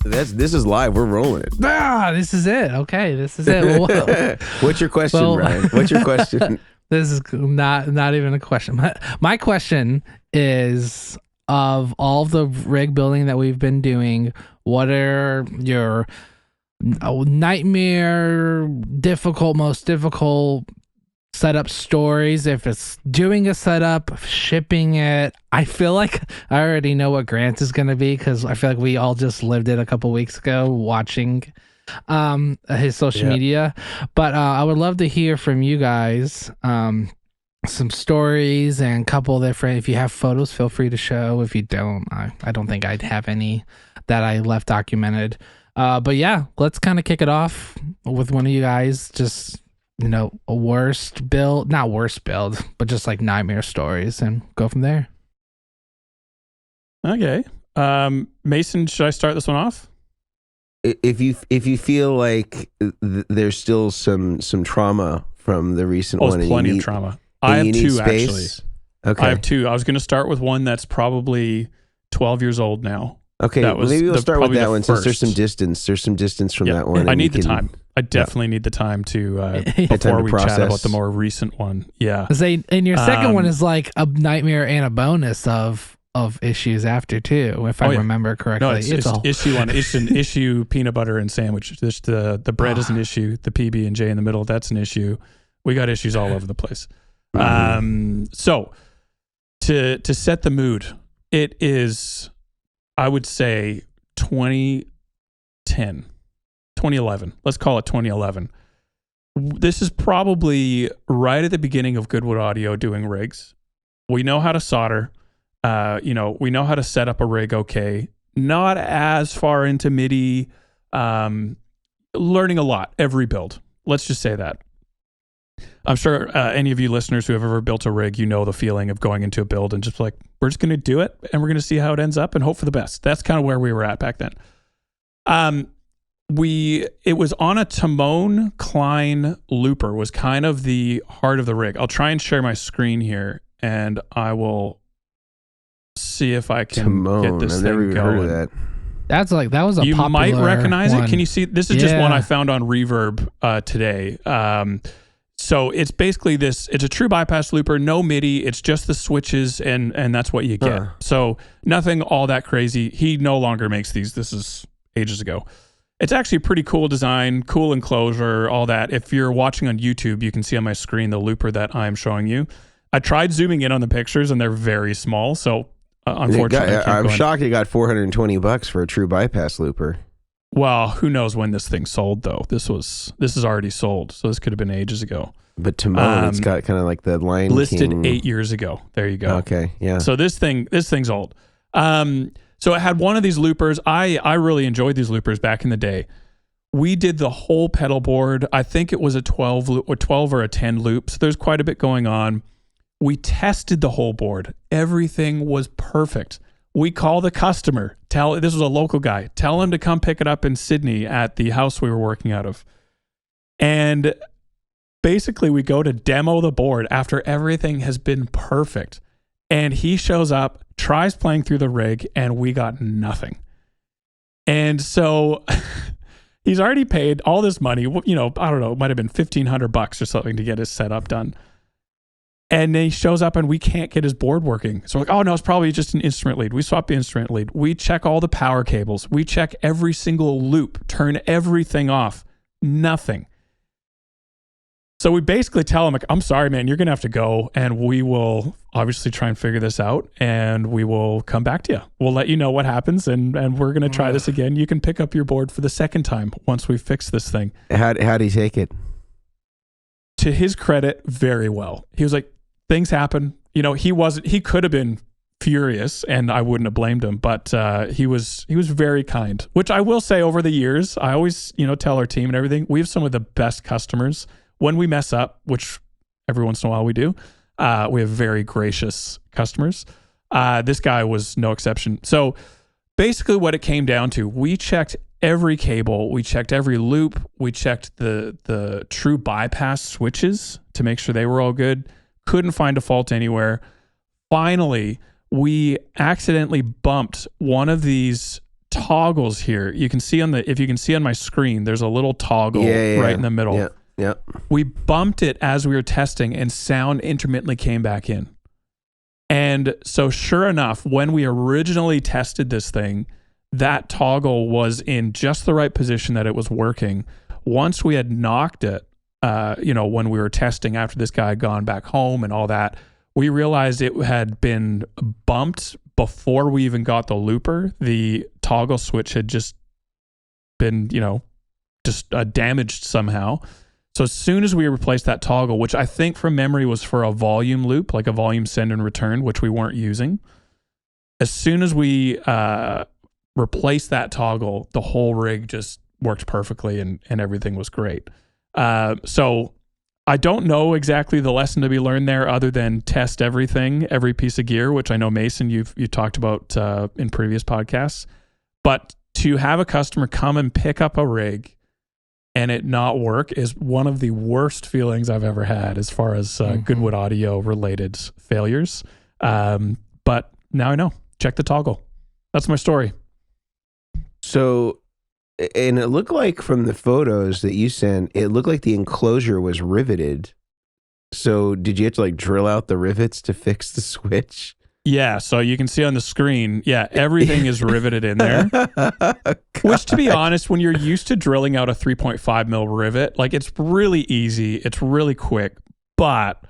This is live. We're rolling. This is it. Okay, this is it. Well, What's your question, Ryan? What's your question? This is not even a question. My question is, of all the rig building that we've been doing, what are your nightmare, most difficult setup stories? If it's doing a setup, shipping it. I feel like I already know what Grant's is going to be, because I feel like we all just lived it a couple weeks ago watching his social media. But I would love to hear from you guys some stories and a couple different. If you have photos, feel free to show. If you don't, I don't think I'd have any that I left documented. But yeah, let's kind of kick it off with one of you guys. Just, a worst build, not worst build, but just like nightmare stories, and go from there. Okay. Mason, should I start this one off? If you feel like there's still some trauma from the recent one, there's plenty of trauma. I have two, actually. Okay. I have two. I was going to start with one that's probably 12 years old now. Okay, maybe we'll start with that one, since there's some distance. There's some distance from that one. I need the time. I definitely need the time to before we chat about the more recent one. Yeah. And your second one is like a nightmare and a bonus of issues after too, if I remember correctly. No, it's issue one. It's an issue. Peanut butter and sandwich. Just the bread is an issue. The PB and J in the middle, that's an issue. We got issues all over the place. So to set the mood, it is, I would say, 2011. Let's call it 2011. This is probably right at the beginning of Goodwood Audio doing rigs. We know how to solder. We know how to set up a rig okay. Not as far into MIDI. Learning a lot every build. Let's just say that. I'm sure any of you listeners who have ever built a rig, the feeling of going into a build and just like, we're just going to do it and we're going to see how it ends up and hope for the best. That's kind of where we were at back then. It was on a Timon Klein looper, was kind of the heart of the rig. I'll try and share my screen here and I will see if I can get this thing going. Heard of that. That was a you popular might recognize one. it. Can you see? This is just one I found on Reverb today. So it's basically this. It's a true bypass looper, no MIDI. It's just the switches, and that's what you get. So nothing all that crazy. He no longer makes these. This is ages ago. It's actually a pretty cool design, cool enclosure, all that. If you're watching on YouTube, you can see on my screen the looper that I'm showing you. I tried zooming in on the pictures, and they're very small. So unfortunately, I'm shocked you got $420 for a true bypass looper. Well, who knows when this thing sold though? This is already sold, so this could have been ages ago. But Timon, it's got kind of like the Lion listed King. 8 years ago. There you go. Okay, yeah. So this thing's old. So it had one of these loopers. I really enjoyed these loopers back in the day. We did the whole pedal board. I think it was a 12 or a 10 loop. So there's quite a bit going on. We tested the whole board. Everything was perfect. We call the customer, this was a local guy, tell him to come pick it up in Sydney at the house we were working out of. And basically we go to demo the board after everything has been perfect. And he shows up, tries playing through the rig, and we got nothing. And so he's already paid all this money, I don't know, it might have been $1,500 or something to get his setup done. And then he shows up and we can't get his board working. So we're like, oh no, it's probably just an instrument lead. We swap the instrument lead. We check all the power cables. We check every single loop, turn everything off. Nothing. So we basically tell him, like, I'm sorry, man, you're going to have to go, and we will obviously try and figure this out, and we will come back to you. We'll let you know what happens, and we're going to try this again. You can pick up your board for the second time once we fix this thing. How'd he take it? To his credit, very well. He was like, things happen. He could have been furious, and I wouldn't have blamed him, but he was very kind, which I will say over the years, I always, tell our team and everything, we have some of the best customers. When we mess up, which every once in a while we do, we have very gracious customers. This guy was no exception. So basically what it came down to, we checked every cable, we checked every loop, we checked the true bypass switches to make sure they were all good. Couldn't find a fault anywhere. Finally, we accidentally bumped one of these toggles here. You can see if you can see on my screen, there's a little toggle right in the middle. Yeah. We bumped it as we were testing, and sound intermittently came back in. And so sure enough, when we originally tested this thing, that toggle was in just the right position that it was working. Once we had knocked it, when we were testing after this guy had gone back home and all that, we realized it had been bumped before we even got the looper. The toggle switch had just been, damaged somehow. So as soon as we replaced that toggle, which I think from memory was for a volume loop, like a volume send and return, which we weren't using, as soon as we replaced that toggle, the whole rig just worked perfectly and everything was great. So I don't know exactly the lesson to be learned there other than test everything, every piece of gear, which I know, Mason, you talked about in previous podcasts. But to have a customer come and pick up a rig and it not work is one of the worst feelings I've ever had as far as Goodwood audio related failures. But now I know. Check the toggle. That's my story. So, and it looked like from the photos that you sent, it looked like the enclosure was riveted. So did you have to like drill out the rivets to fix the switch? Yeah, so you can see on the screen, everything is riveted in there. Which, to be honest, when you're used to drilling out a 3.5 mil rivet, like it's really easy, it's really quick, but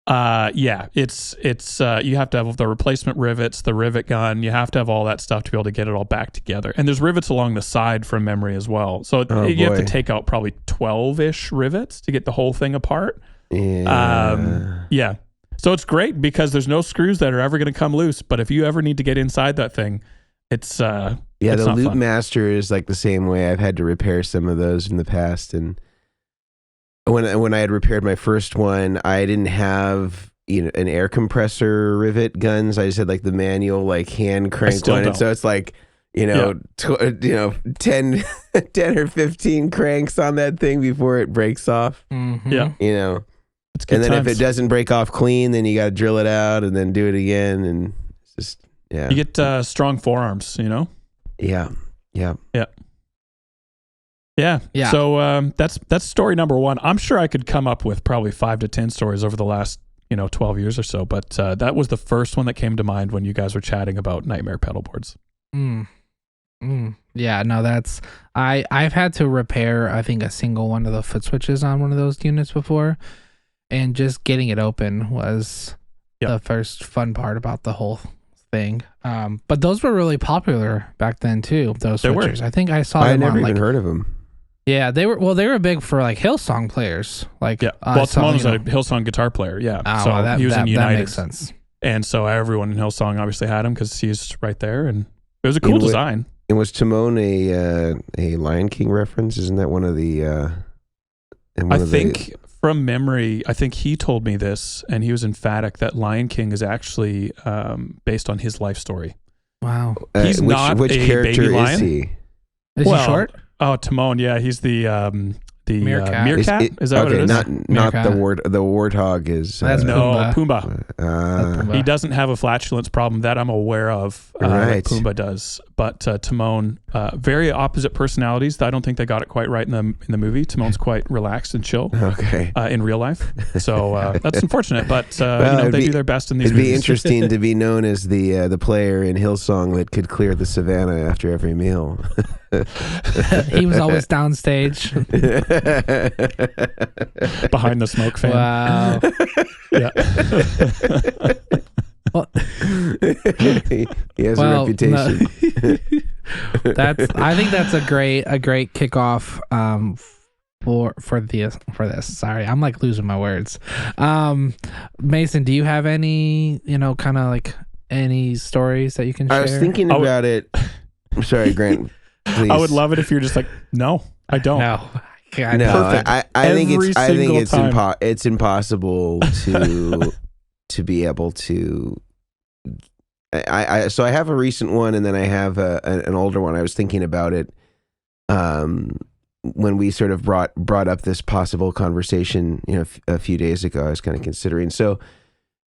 it's you have to have the replacement rivets, the rivet gun, you have to have all that stuff to be able to get it all back together. And there's rivets along the side from memory as well. So you have to take out probably 12-ish rivets to get the whole thing apart. Yeah. So it's great because there's no screws that are ever going to come loose. But if you ever need to get inside that thing, it's the Loop Master is like the same way. I've had to repair some of those in the past, and when I had repaired my first one, I didn't have an air compressor rivet guns. I just had like the manual like hand crank one, and so it's like 10 or 15 cranks on that thing before it breaks off. Mm-hmm. And then if it doesn't break off clean, then you got to drill it out and then do it again. And it's just, You get strong forearms, Yeah. So that's story number one. I'm sure I could come up with probably 5 to 10 stories over the last, 12 years or so. But that was the first one that came to mind when you guys were chatting about nightmare pedal boards. Yeah, no, I've had to repair, I think, a single one of the foot switches on one of those units before. And just getting it open was the first fun part about the whole thing. But those were really popular back then too. Those switchers. I think I saw them. I never even heard of them. Yeah, they were. Well, they were big for like Hillsong players. Like, Timone's a Hillsong guitar player. Yeah, he was in United. That makes sense. And so everyone in Hillsong obviously had him because he's right there, and it was a cool design. And was Timone a Lion King reference? Isn't that one of the? From memory, I think he told me this, and he was emphatic that Lion King is actually based on his life story. Wow. He's not which a character baby lion. Is he? Is he short? Oh, Timon. Yeah, he's the meerkat. Meerkat? Is that what it is? Not the warthog is. That's Pumbaa. He doesn't have a flatulence problem that I'm aware of. Right. Pumbaa does, but Timon, very opposite personalities. I don't think they got it quite right in the movie. Timon's quite relaxed and chill. Okay. In real life, so that's unfortunate. But they do their best in these. It'd movies. Be interesting to be known as the player in Hillsong that could clear the savannah after every meal. He was always downstage. Behind the smoke fan. Wow. Yeah. He has a reputation. I think that's a great kickoff for this. Sorry, I'm like losing my words. Mason, do you have any kind of like any stories that you can share? I was thinking about it. I'm sorry, Grant. Please. I would love it if you're just like, no, I don't. No. God, no, perfect. I think it's impossible to be able to. So I have a recent one, and then I have an older one. I was thinking about it when we sort of brought up this possible conversation, a few days ago. I was kind of considering. So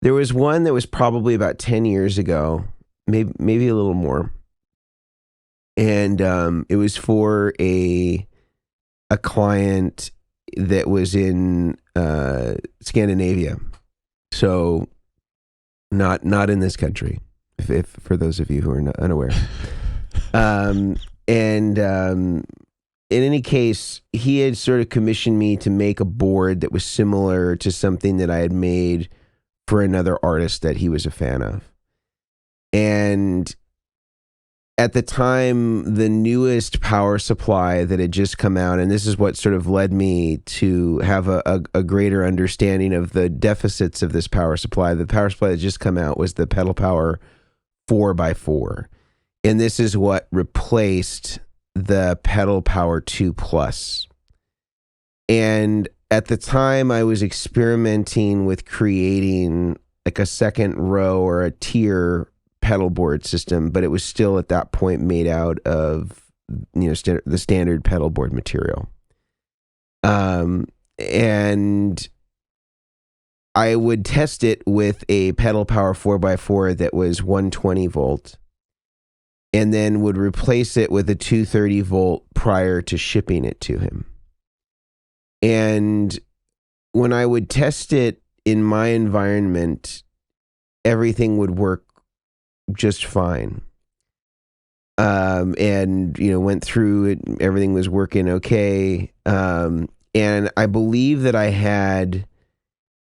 there was one that was probably about 10 years ago, maybe a little more. And it was for a client that was in Scandinavia, so not in this country. If for those of you who are unaware, in any case, he had sort of commissioned me to make a board that was similar to something that I had made for another artist that he was a fan of. And at the time, the newest power supply that had just come out, and this is what sort of led me to have a greater understanding of the deficits of this power supply. The power supply that just come out was the Pedal Power 4x4. And this is what replaced the Pedal Power 2 Plus. And at the time, I was experimenting with creating like a second row or a tier pedalboard system, but it was still at that point made out of, you know, the standard pedalboard material. And I would test it with a Pedal Power 4x4 that was 120 volt, and then would replace it with a 230 volt prior to shipping it to him. And when I would test it in my environment, everything would work just fine. And, you know, went through it, everything was working okay. And I believe that I had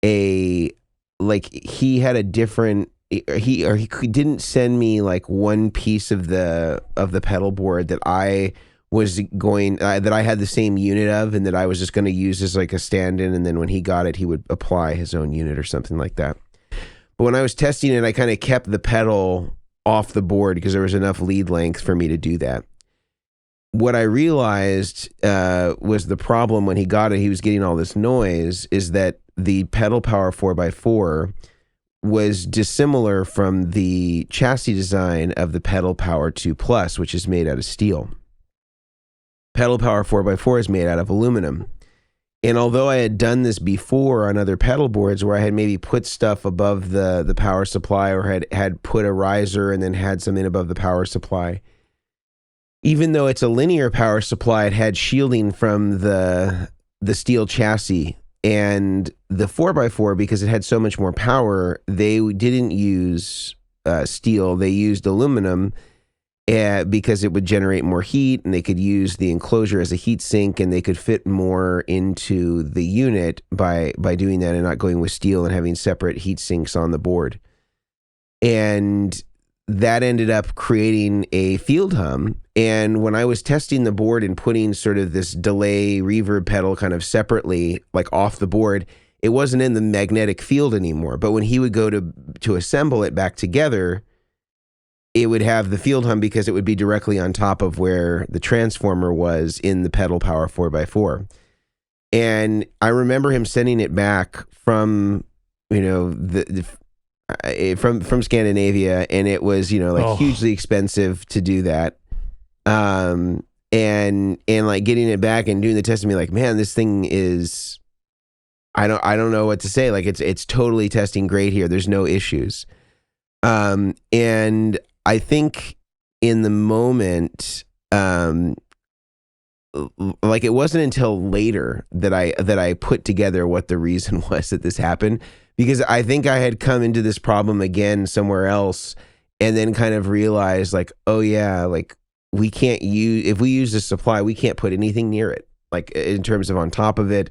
he had a different, he didn't send me like one piece of the pedal board that I was going, that I had the same unit of, and that I was just going to use as like a stand-in. And then when he got it, he would apply his own unit or something like that. But when I was testing it, I kind of kept the pedal off the board because there was enough lead length for me to do that. What I realized was the problem when he got it, he was getting all this noise, is that the Pedal Power 4x4 was dissimilar from the chassis design of the Pedal Power 2 Plus, which is made out of steel. Pedal Power 4x4 is made out of aluminum. And although I had done this before on other pedal boards where I had maybe put stuff above the power supply, or had put a riser and then had something above the power supply, even though it's a linear power supply, it had shielding from the steel chassis. And the 4x4, because it had so much more power, they didn't use steel. They used aluminum because it would generate more heat, and they could use the enclosure as a heat sink, and they could fit more into the unit by doing that and not going with steel and having separate heat sinks on the board. And that ended up creating a field hum. And when I was testing the board and putting sort of this delay reverb pedal kind of separately, like off the board, it wasn't in the magnetic field anymore. But when he would go to assemble it back together, it would have the field hum because it would be directly on top of where the transformer was in the Pedal Power 4x4. And I remember him sending it back from, you know, from Scandinavia, and it was, you know, like hugely expensive to do that. And like getting it back and doing the test and be like, man, this thing is, I don't know what to say. Like it's totally testing great here. There's no issues. And I think in the moment, like it wasn't until later that I put together what the reason was that this happened, because I think I had come into this problem again somewhere else, and then kind of realized like, oh yeah, like we can't if we use this supply, we can't put anything near it, like in terms of on top of it,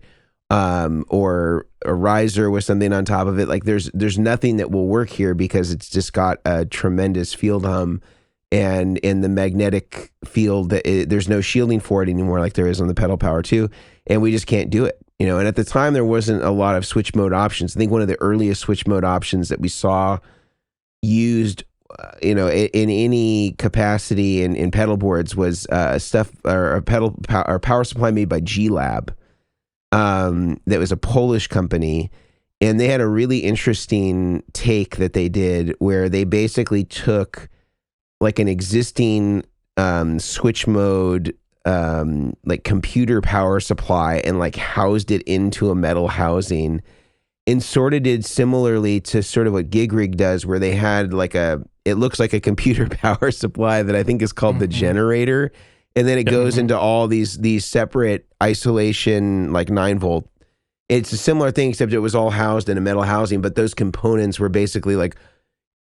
or a riser with something on top of it. Like there's nothing that will work here because it's just got a tremendous field hum, and in the magnetic field, there's no shielding for it anymore like there is on the Pedal Power 2, and we just can't do it, you know. And at the time, there wasn't a lot of switch mode options. I think one of the earliest switch mode options that we saw used, you know, in any capacity in pedal boards was stuff or a power supply made by G-Lab. That was a Polish company, and they had a really interesting take that they did where they basically took like an existing switch mode like computer power supply and like housed it into a metal housing, and sort of did similarly to sort of what Gig Rig does, where they had like it looks like a computer power supply that I think is called the generator. And then it goes into all these separate isolation, like 9-volt. It's a similar thing, except it was all housed in a metal housing, but those components were basically like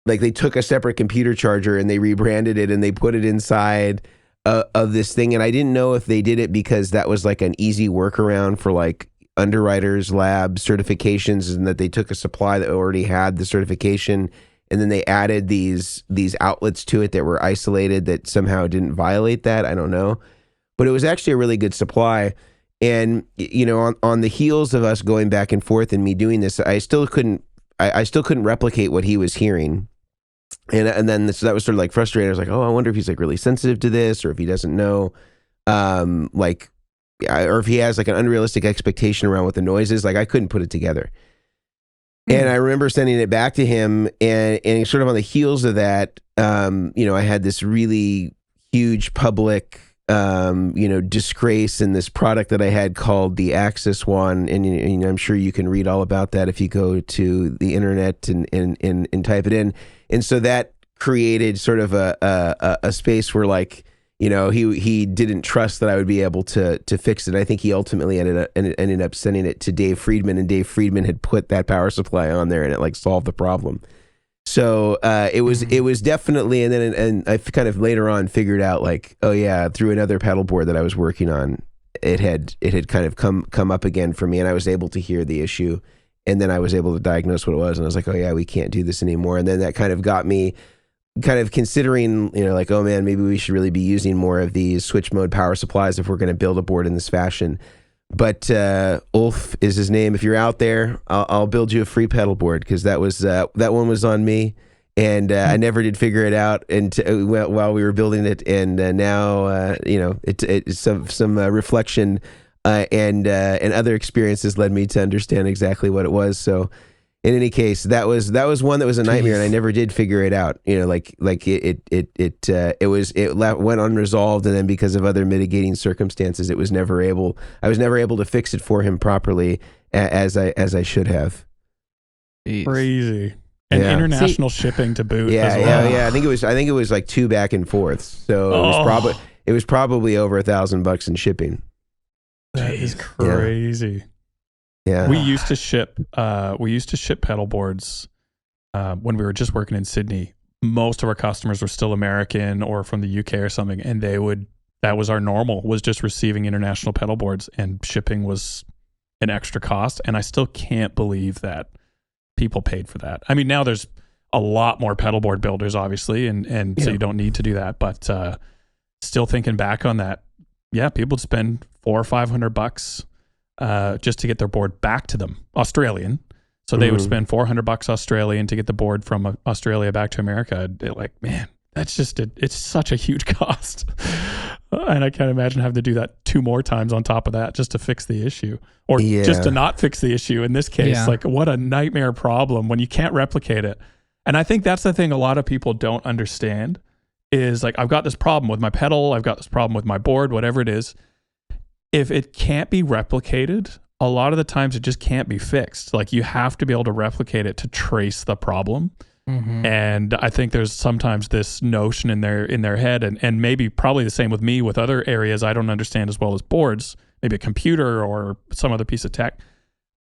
they took a separate computer charger and they rebranded it and they put it inside of this thing. And I didn't know if they did it because that was like an easy workaround for like underwriters lab certifications, and that they took a supply that already had the certification and then they added these outlets to it that were isolated that somehow didn't violate that. I don't know, but it was actually a really good supply. And on the heels of us going back and forth and me doing this, I still couldn't replicate what he was hearing. And then that was sort of like frustrating. I was like, oh, I wonder if he's like really sensitive to this, or if he doesn't know, or if he has like an unrealistic expectation around what the noise is. Like I couldn't put it together. And I remember sending it back to him, and sort of on the heels of that, I had this really huge public, disgrace in this product that I had called the Axis One. And I'm sure you can read all about that if you go to the internet and type it in. And so that created sort of a space where like, he didn't trust that I would be able to fix it. I think he ultimately ended up sending it to Dave Friedman, and Dave Friedman had put that power supply on there, and it like solved the problem. So it was definitely, and I kind of later on figured out like, oh yeah, through another pedal board that I was working on, it had kind of come up again for me, and I was able to hear the issue, and then I was able to diagnose what it was, and I was like, oh yeah, we can't do this anymore. And then that kind of got me kind of considering, like, oh man, maybe we should really be using more of these switch mode power supplies if we're going to build a board in this fashion. But Ulf is his name. If you're out there, I'll build you a free pedal board, because that one was on me, and I never did figure it out while we were building it. And now it's some reflection and other experiences led me to understand exactly what it was. So in any case, that was one that was a nightmare, and I never did figure it out. It went unresolved, and then because of other mitigating circumstances, I was never able to fix it for him properly as I should have. Jeez. Crazy. And international shipping to boot. Yeah, as well. yeah. I think it was like 2 back and forths. So it was probably over $1,000 in shipping. That is crazy. Yeah. We used to ship pedal boards when we were just working in Sydney. Most of our customers were still American or from the UK or something, and that was our normal, was just receiving international pedal boards, and shipping was an extra cost. And I still can't believe that people paid for that. I mean, now there's a lot more pedal board builders, obviously, and so you don't need to do that. But still thinking back on that, yeah, people would spend $400 or $500 just to get their board back to them, Australian. So they would spend $400 Australian to get the board from Australia back to America. Like, man, that's just it's such a huge cost. And I can't imagine having to do that 2 more times on top of that just to fix the issue, or just to not fix the issue. In this case, like, what a nightmare problem when you can't replicate it. And I think that's the thing a lot of people don't understand is like, I've got this problem with my pedal, I've got this problem with my board, whatever it is. If it can't be replicated, a lot of the times it just can't be fixed. Like, you have to be able to replicate it to trace the problem. And I think there's sometimes this notion in their head, and maybe probably the same with me with other areas I don't understand as well as boards, maybe a computer or some other piece of tech.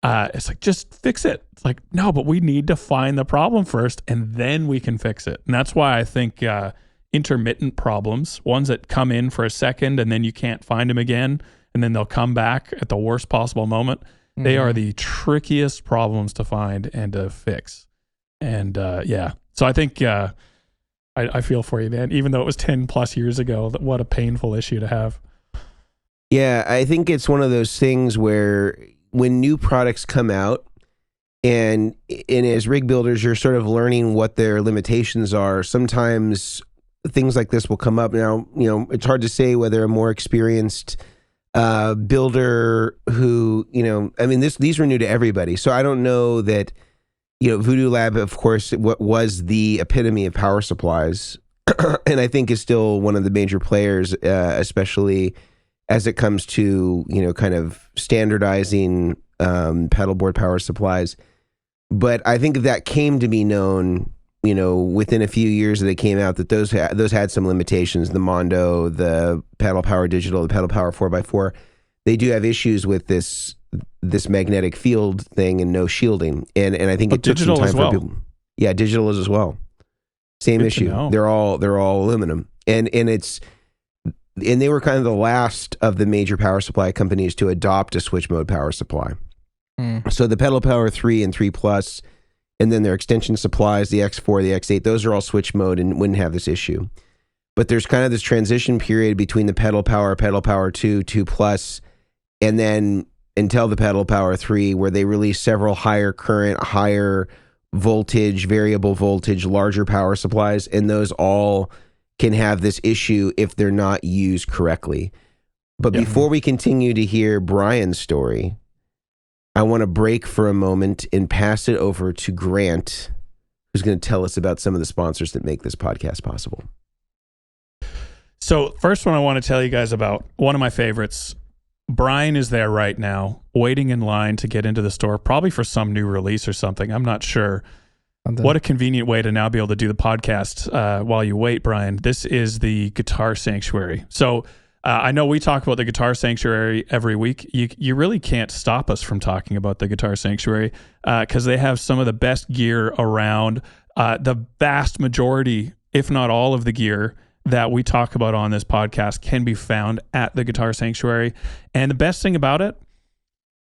It's like, just fix it. It's like, no, but we need to find the problem first, and then we can fix it. And that's why I think intermittent problems, ones that come in for a second and then you can't find them again, and then they'll come back at the worst possible moment. They are the trickiest problems to find and to fix. And so I think I feel for you, man. Even though it was 10 plus years ago, what a painful issue to have. Yeah, I think it's one of those things where when new products come out, and as rig builders, you're sort of learning what their limitations are. Sometimes things like this will come up. Now, it's hard to say whether a more experienced builder who, these were new to everybody. So I don't know that, Voodoo Lab, of course, what was the epitome of power supplies, and I think is still one of the major players, especially as it comes to, kind of standardizing pedal board power supplies. But I think that came to be known, within a few years that they came out, that those had some limitations. The Mondo, the Pedal Power Digital, the Pedal Power 4x4, they do have issues with this magnetic field thing and no shielding. And I think it took some time for people. Yeah, digital is as well. Same Good issue. They're all aluminum. And they were kind of the last of the major power supply companies to adopt a switch mode power supply. So the Pedal Power 3 and 3 Plus, and then their extension supplies, the X4, the X8, those are all switch mode and wouldn't have this issue. But there's kind of this transition period between the Pedal Power 2, 2 Plus, and then until the Pedal Power 3, where they release several higher current, higher voltage, variable voltage, larger power supplies, and those all can have this issue if they're not used correctly. But before we continue to hear Brian's story, I want to break for a moment and pass it over to Grant, who's going to tell us about some of the sponsors that make this podcast possible. So first one I want to tell you guys about, one of my favorites. Brian is there right now, waiting in line to get into the store, probably for some new release or something. I'm not sure. What a convenient way to now be able to do the podcast while you wait, Brian. This is the Guitar Sanctuary. So I know we talk about the Guitar Sanctuary every week. You really can't stop us from talking about the Guitar Sanctuary because they have some of the best gear around. The vast majority, if not all of the gear that we talk about on this podcast can be found at the Guitar Sanctuary. And the best thing about it,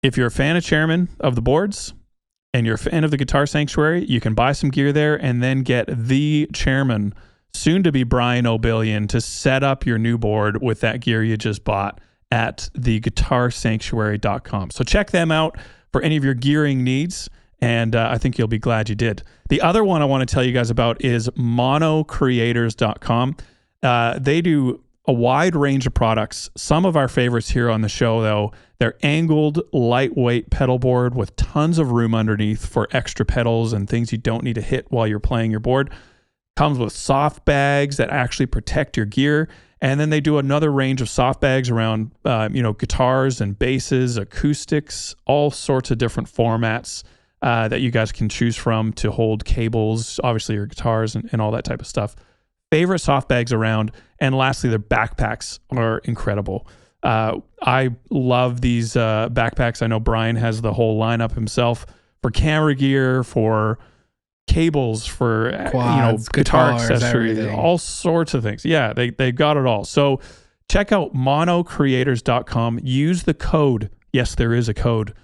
if you're a fan of Chairmen of the boards and you're a fan of the Guitar Sanctuary, you can buy some gear there and then get the Chairman, soon to be Brian Omilion, to set up your new board with that gear you just bought at theguitarsanctuary.com. So check them out for any of your gearing needs, and I think you'll be glad you did. The other one I want to tell you guys about is monocreators.com. They do a wide range of products. Some of our favorites here on the show, though, they're angled, lightweight pedal board with tons of room underneath for extra pedals and things you don't need to hit while you're playing your board. Comes with soft bags that actually protect your gear. And then they do another range of soft bags around, guitars and basses, acoustics, all sorts of different formats that you guys can choose from to hold cables, obviously your guitars and all that type of stuff. Favorite soft bags around. And lastly, their backpacks are incredible. I love these backpacks. I know Brian has the whole lineup himself for camera gear, for cables, for quads, guitar accessories, everything. All sorts of things. Yeah, they got it all. So check out monocreators.com. Use the code. Yes, there is a code.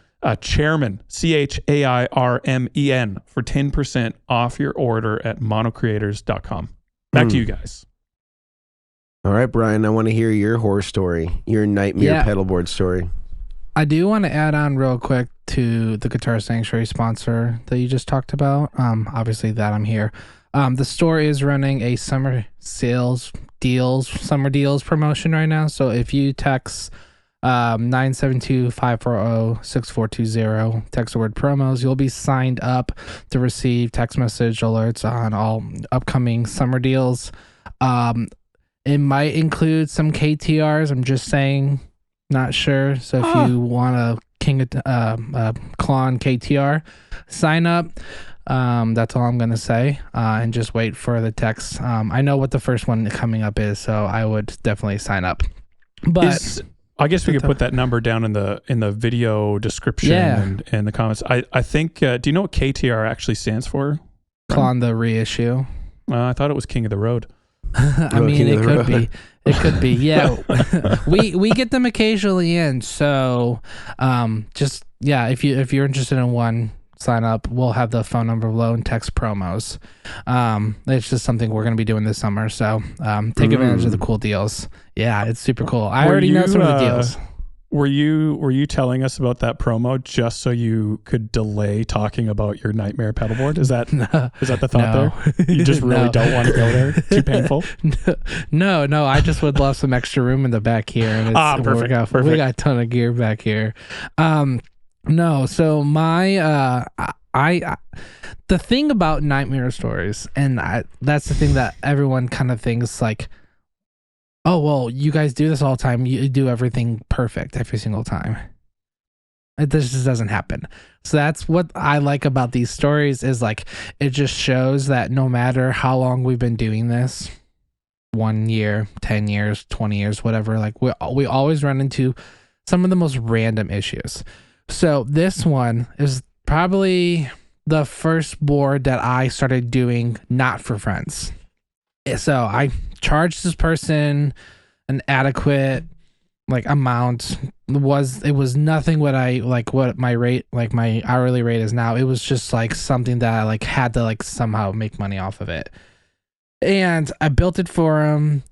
Chairmen, CHAIRMEN, for 10% off your order at monocreators.com. Back to you guys. All right, Brian, I want to hear your horror story, your nightmare pedalboard story. I do want to add on real quick to the Guitar Sanctuary sponsor that you just talked about. Obviously that I'm here. The store is running a summer deals promotion right now. So if you text 972-540-6420, text the word promos, you'll be signed up to receive text message alerts on all upcoming summer deals. It might include some KTRs. I'm just saying, not sure. So if you want a Klon KTR, sign up. That's all I'm going to say. And just wait for the text. I know what the first one coming up is, so I would definitely sign up. But I guess we could put that number down in the video description and the comments. I think, do you know what KTR actually stands for? Klon the reissue. I thought it was King of the Road. I mean, it could be. It could be. Yeah. we get them occasionally in. So if you're interested in one, sign up. We'll have the phone number below and text promos. It's just something we're going to be doing this summer. So take advantage of the cool deals. Yeah, it's super cool. I already know some of the deals. Were you telling us about that promo just so you could delay talking about your nightmare pedalboard? Is that the thought there? You just really don't want to go there? Too painful? No. I just would love some extra room in the back here. And perfect. We got a ton of gear back here. No, so my the thing about nightmare stories, and that's the thing that everyone kind of thinks like, oh, well, you guys do this all the time. You do everything perfect every single time. This just doesn't happen. So that's what I like about these stories is like, it just shows that no matter how long we've been doing this, 1 year, 10 years, 20 years, whatever, like we always run into some of the most random issues. So this one is probably the first board that I started doing not for friends. So I charged this person an adequate like amount. It was nothing what my rate, like my hourly rate is now. It was just like something that I like had to like somehow make money off of it. And I built it for him,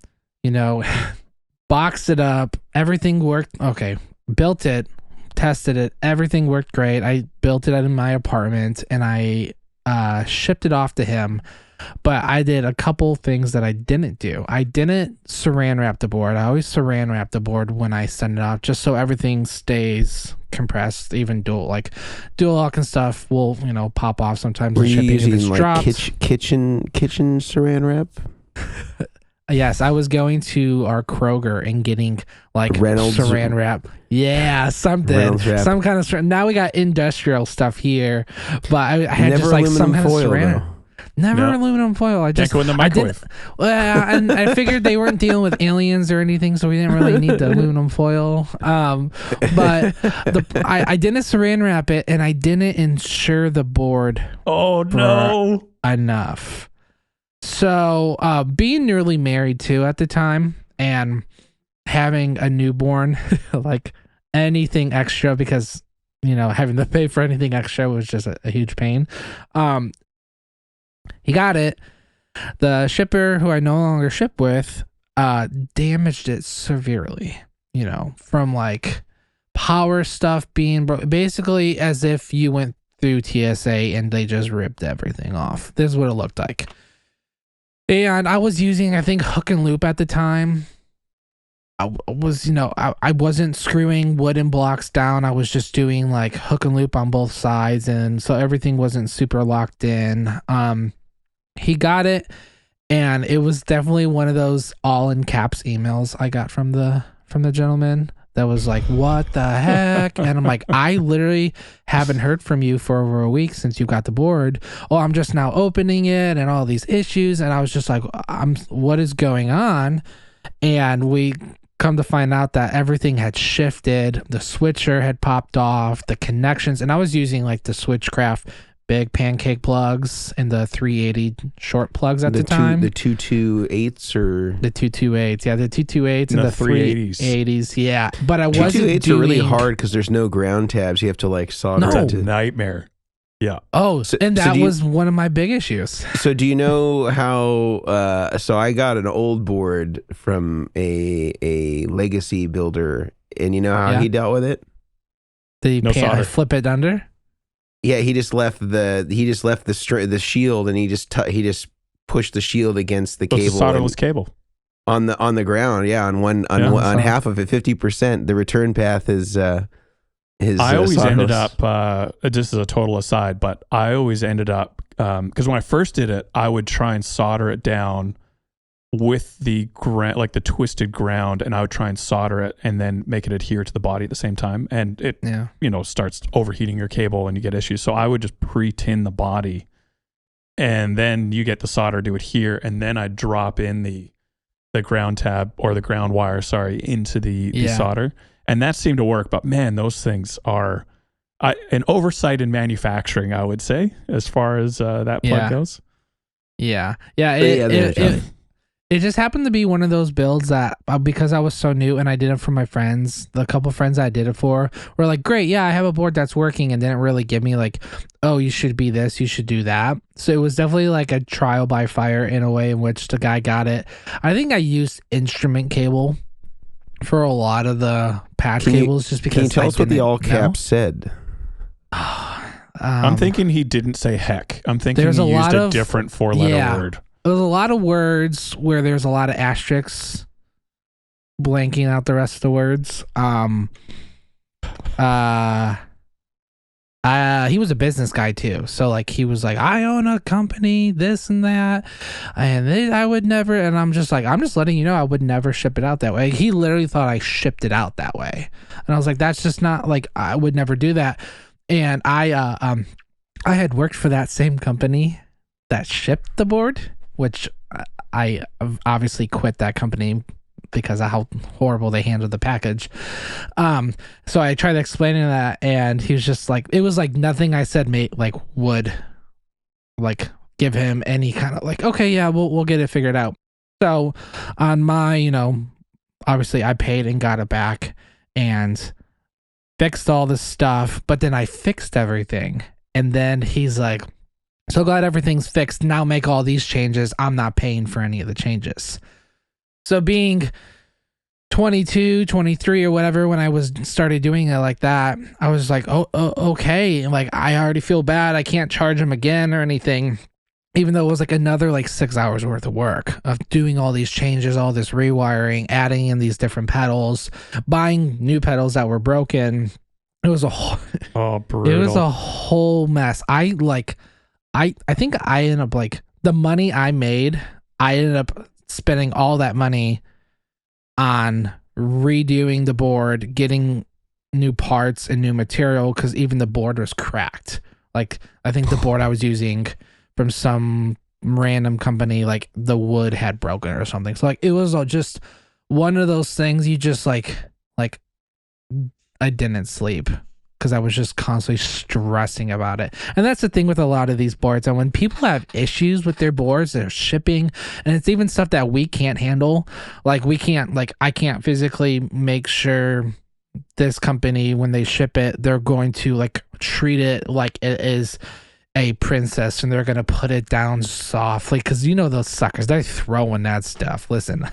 boxed it up, everything worked. Okay. Built it, tested it, everything worked great. I built it in my apartment and I shipped it off to him. But I did a couple things that I didn't do. I didn't saran wrap the board. I always saran wrap the board when I send it off, just so everything stays compressed. Even dual lock and stuff will pop off sometimes. Were you using like kitchen saran wrap? Yes, I was going to our Kroger and getting like Reynolds saran wrap. Yeah, something, some kind of. Now we got industrial stuff here, but I had never just like some kind of foil, saran. though. Never aluminum foil. I just can't go in the microwave. And I figured they weren't dealing with aliens or anything, so we didn't really need the aluminum foil. But I didn't saran wrap it, and I didn't insure the board. Oh no! Enough. So being newly married too at the time, and having a newborn, like anything extra because having to pay for anything extra was just a huge pain. He got it. The shipper, who I no longer ship with, damaged it severely, from like power stuff being basically as if you went through TSA and they just ripped everything off. This is what it looked like. And I was using, I think, hook and loop at the time. I was, I wasn't screwing wooden blocks down. I was just doing like hook and loop on both sides. And so everything wasn't super locked in. He got it. And it was definitely one of those all in caps emails I got from the gentleman that was like, what the heck? And I'm like, I literally haven't heard from you for over a week since you got the board. Oh, I'm just now opening it and all these issues. And I was just like, what is going on? And we come to find out that everything had shifted. The switcher had popped off, the connections. And I was using like the Switchcraft big pancake plugs and the 380 short plugs at the time. The 228s or the 228s, yeah, the 228s and the 380s, yeah. But I wasn't 228s are really hard because there's no ground tabs. You have to like solder it to nightmare. Yeah. Oh, and that was one of my big issues. So do you know how? So I got an old board from a legacy builder, and you know how he dealt with it? Did he flip it under? Yeah, he just left the shield, and he just pushed the shield against the cable. Solderless cable on the ground. Yeah, on half of it, 50%. The return path is. I always ended up. This is a total aside, but I always ended up because when I first did it, I would try and solder it down with the like the twisted ground, and I would try and solder it and then make it adhere to the body at the same time, and it starts overheating your cable and you get issues. So I would just pre-tin the body, and then you get the solder to adhere, and then I drop in the ground tab or the ground wire, into the solder. And that seemed to work, but man, those things are an oversight in manufacturing, I would say, as far as that plug goes. Yeah. It just happened to be one of those builds that, because I was so new and I did it for my friends, the couple friends I did it for were like, great, yeah, I have a board that's working, and didn't really give me like, oh, you should be this, you should do that. So it was definitely like a trial by fire in a way in which the guy got it. I think I used instrument cable for a lot of the patch cables just because. Can you tell us what the all caps said? I'm thinking he didn't say heck. I'm thinking he used a different 4-letter word. There's a lot of words where there's a lot of asterisks blanking out the rest of the words. He was a business guy too. So like he was like, I own a company, this and that, and I would never. And I'm just like, I'm just letting you know, I would never ship it out that way. He literally thought I shipped it out that way, and I was like, that's just not like I would never do that. And I had worked for that same company that shipped the board, which I obviously quit that company because of how horrible they handled the package. So I tried explaining that, and he was just like, it was like nothing I said would like give him any kind of like, okay, yeah, we'll get it figured out. So on my, obviously I paid and got it back and fixed all this stuff, but then I fixed everything. And then he's like, so glad everything's fixed. Now make all these changes. I'm not paying for any of the changes. So being 22, 23 or whatever, when I started doing it like that, I was like, oh, okay. Like, I already feel bad. I can't charge him again or anything, even though it was like another like 6 hours worth of work of doing all these changes, all this rewiring, adding in these different pedals, buying new pedals that were broken. It was a whole, brutal. It was a whole mess. I think I ended up like the money I made, I ended up spending all that money on redoing the board, getting new parts and new material, because even the board was cracked. Like, I think the board I was using from some random company, like the wood had broken or something. So like it was just one of those things you just like I didn't sleep because I was just constantly stressing about it. And that's the thing with a lot of these boards. And when people have issues with their boards, they're shipping, and it's even stuff that we can't handle. Like I can't physically make sure this company, when they ship it, they're going to like treat it like it is a princess, and they're going to put it down softly, because those suckers, they're throwing that stuff. Listen,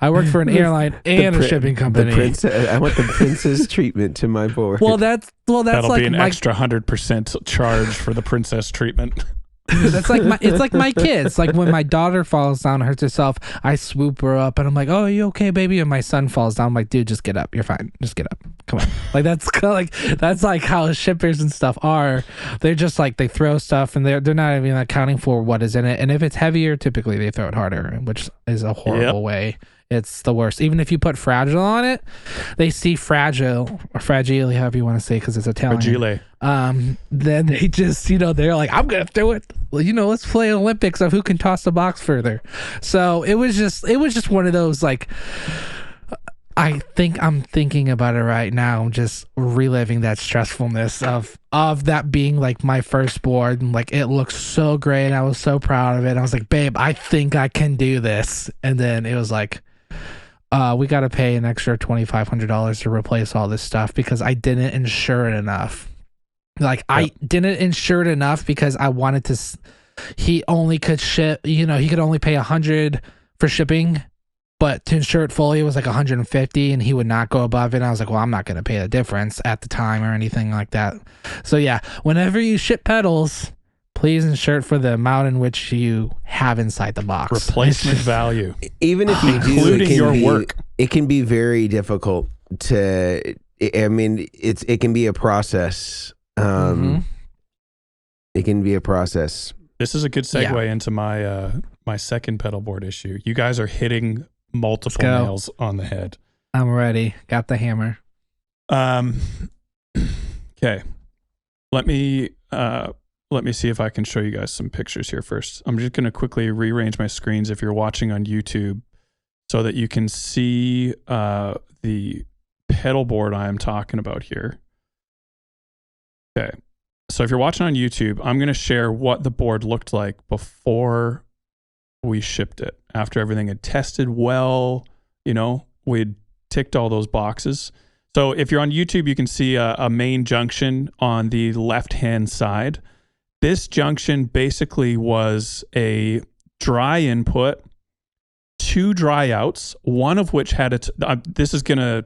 I work for an airline and a shipping company. I want the princess treatment to my board. That'll like be an extra 100% charge for the princess treatment. That's like it's like my kids. Like when my daughter falls down, hurts herself, I swoop her up and I'm like, "Oh, are you okay, baby?" And my son falls down, I'm like, "Dude, just get up. You're fine. Just get up. Come on." Like that's like how shippers and stuff are. They're just like, they throw stuff and they're not even accounting for what is in it. And if it's heavier, typically they throw it harder, which is a horrible way. It's the worst. Even if you put fragile on it, they see fragile or fragile, however you want to say, because it's Italian. Fragile. Then they just, they're like, I'm gonna throw it. Well, let's play Olympics of who can toss the box further. So it was just one of those, like, I think I'm thinking about it right now. I'm just reliving that stressfulness of that being like my first board, and like it looked so great. And I was so proud of it. I was like, babe, I think I can do this. And then it was like, we got to pay an extra $2,500 to replace all this stuff because I didn't insure it enough. Like, I didn't insure it enough because I wanted to. He only could ship. He could only pay $100 for shipping, but to insure it fully, it was like $150, and he would not go above it. And I was like, well, I'm not going to pay the difference at the time or anything like that. So yeah, whenever you ship pedals, please insure it for the amount in which you have inside the box. Replacement value. Even if you including your work. It can be very difficult to. I mean, it can be a process. It can be a process. This is a good segue into my my second pedal board issue. You guys are hitting multiple nails on the head. I'm ready. Got the hammer. Okay. Let me see if I can show you guys some pictures here first. I'm just going to quickly rearrange my screens if you're watching on YouTube so that you can see the pedal board I am talking about here. Okay. So if you're watching on YouTube, I'm going to share what the board looked like before we shipped it. After everything had tested well, we'd ticked all those boxes. So if you're on YouTube, you can see a main junction on the left-hand side. This junction basically was a dry input, 2 dry outs, one of which had this is going to